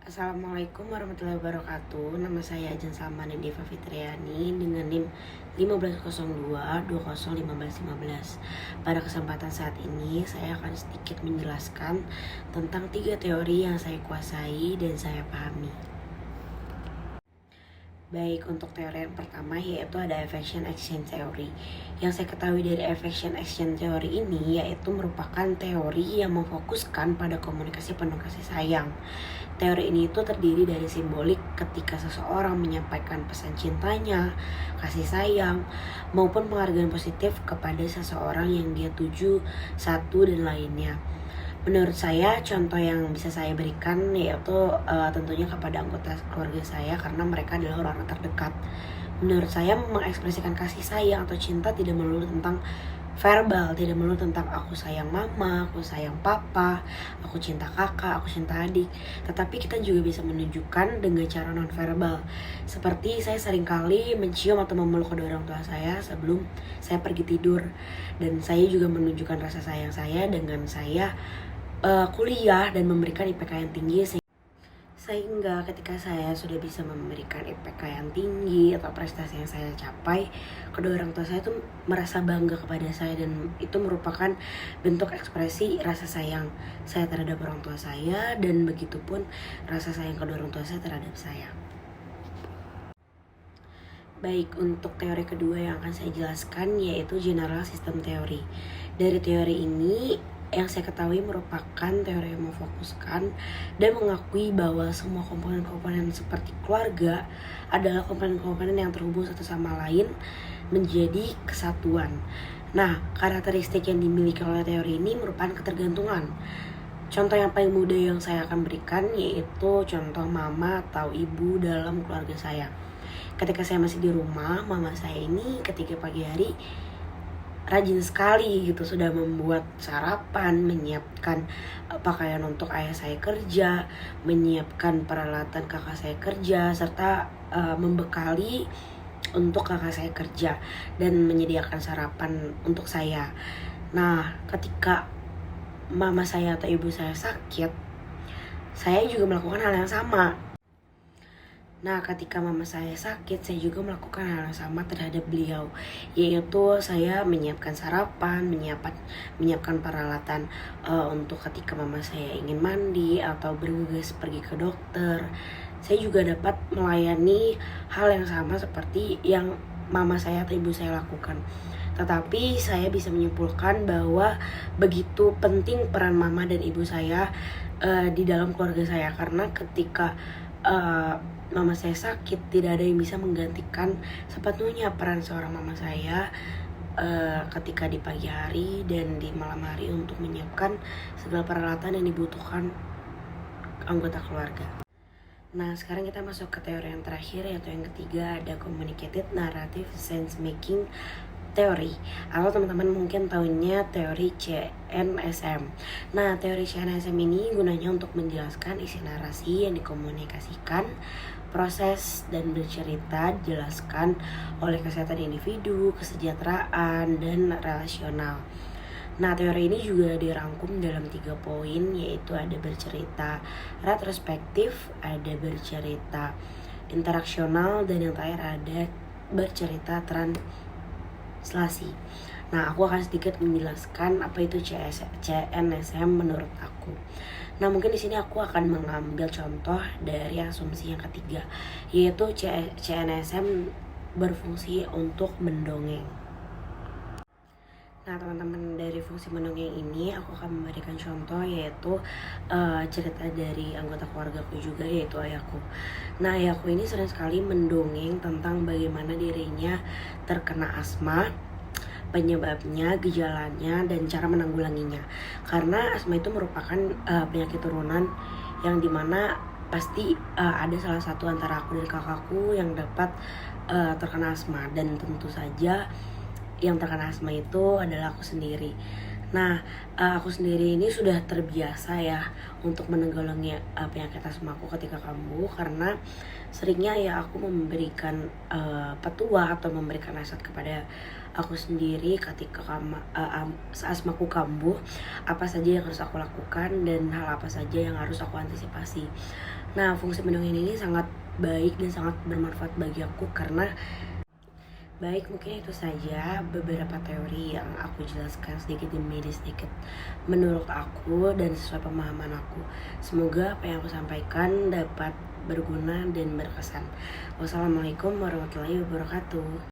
Assalamualaikum warahmatullahi wabarakatuh. Nama saya Ajeng Salmani Deva Fitriani dengan NIM 1502 201515. Pada kesempatan saat ini saya akan sedikit menjelaskan tentang 3 teori yang saya kuasai dan saya pahami. Baik, untuk teori yang pertama yaitu ada affection exchange theory. Yang saya ketahui dari affection exchange theory ini yaitu merupakan teori yang memfokuskan pada komunikasi penuh kasih sayang. Teori ini itu terdiri dari simbolik ketika seseorang menyampaikan pesan cintanya, kasih sayang, maupun penghargaan positif kepada seseorang yang dia tuju, satu dan lainnya. Menurut saya contoh yang bisa saya berikan yaitu tentunya kepada anggota keluarga saya karena mereka adalah orang terdekat. Menurut saya mengekspresikan kasih sayang atau cinta tidak melulu tentang verbal, tidak melulu tentang aku sayang mama, aku sayang papa, aku cinta kakak, aku cinta adik. Tetapi kita juga bisa menunjukkan dengan cara non verbal. Seperti saya seringkali mencium atau memeluk kedua orang tua saya sebelum saya pergi tidur. Dan saya juga menunjukkan rasa sayang saya dengan saya kuliah dan memberikan IPK yang tinggi, sehingga ketika saya sudah bisa memberikan IPK yang tinggi atau prestasi yang saya capai, kedua orang tua saya tuh merasa bangga kepada saya dan itu merupakan bentuk ekspresi rasa sayang saya terhadap orang tua saya, dan begitupun rasa sayang kedua orang tua saya terhadap saya. Baik, untuk teori kedua yang akan saya jelaskan yaitu general system theory. Dari teori ini yang saya ketahui merupakan teori yang memfokuskan dan mengakui bahwa semua komponen-komponen seperti keluarga adalah komponen-komponen yang terhubung satu sama lain menjadi kesatuan. Nah, karakteristik yang dimiliki oleh teori ini merupakan ketergantungan. Contoh yang paling mudah yang saya akan berikan yaitu contoh mama atau ibu dalam keluarga saya. Ketika saya masih di rumah, mama saya ini ketika pagi hari rajin sekali gitu, sudah membuat sarapan, menyiapkan pakaian untuk ayah saya kerja, menyiapkan peralatan kakak saya kerja, serta membekali untuk kakak saya kerja dan menyediakan sarapan untuk saya. Nah, ketika mama saya atau ibu saya sakit, saya juga melakukan hal yang sama. Nah, ketika mama saya sakit, saya juga melakukan hal yang sama terhadap beliau, yaitu saya menyiapkan sarapan, menyiapkan peralatan untuk ketika mama saya ingin mandi atau bergegas pergi ke dokter. Saya juga dapat melayani hal yang sama seperti yang mama saya atau ibu saya lakukan. Tetapi saya bisa menyimpulkan bahwa begitu penting peran mama dan ibu saya di dalam keluarga saya, karena ketika mama saya sakit, tidak ada yang bisa menggantikan sepenuhnya peran seorang mama saya ketika di pagi hari dan di malam hari untuk menyiapkan segala peralatan yang dibutuhkan anggota keluarga. Nah, sekarang kita masuk ke teori yang terakhir, yaitu yang ketiga, ada communicated narrative sense making teori, atau teman-teman mungkin tahunya teori CNSM. Nah, teori CNSM ini gunanya untuk menjelaskan isi narasi yang dikomunikasikan, proses dan bercerita dijelaskan oleh kesehatan individu, kesejahteraan, dan relasional. Nah, teori ini juga dirangkum dalam 3 poin, yaitu ada bercerita retrospektif, ada bercerita interaksional, dan yang terakhir ada bercerita translasi. Nah, aku akan sedikit menjelaskan apa itu CNSM menurut aku. Nah, mungkin di sini aku akan mengambil contoh dari asumsi yang ketiga, yaitu CNSM berfungsi untuk mendongeng. Nah, teman-teman, dari fungsi mendongeng ini aku akan memberikan contoh yaitu cerita dari anggota keluargaku juga, yaitu ayahku. Nah, ayahku ini sering sekali mendongeng tentang bagaimana dirinya terkena asma, penyebabnya, gejalanya, dan cara menanggulanginya. Karena asma itu merupakan penyakit turunan yang dimana pasti ada salah satu antara aku dan kakakku yang dapat terkena asma, dan tentu saja yang terkena asma itu adalah aku sendiri. Nah, aku sendiri ini sudah terbiasa ya untuk menanggulangi penyakit asma aku ketika kambuh, karena seringnya ya aku memberikan petua atau memberikan nasihat kepada aku sendiri ketika asmaku kambuh, apa saja yang harus aku lakukan dan hal apa saja yang harus aku antisipasi. Nah, fungsi mendongeng ini sangat baik dan sangat bermanfaat bagi aku karena baik, mungkin itu saja beberapa teori yang aku jelaskan sedikit demi sedikit menurut aku dan sesuai pemahaman aku. Semoga apa yang aku sampaikan dapat berguna dan berkesan. Wassalamualaikum warahmatullahi wabarakatuh.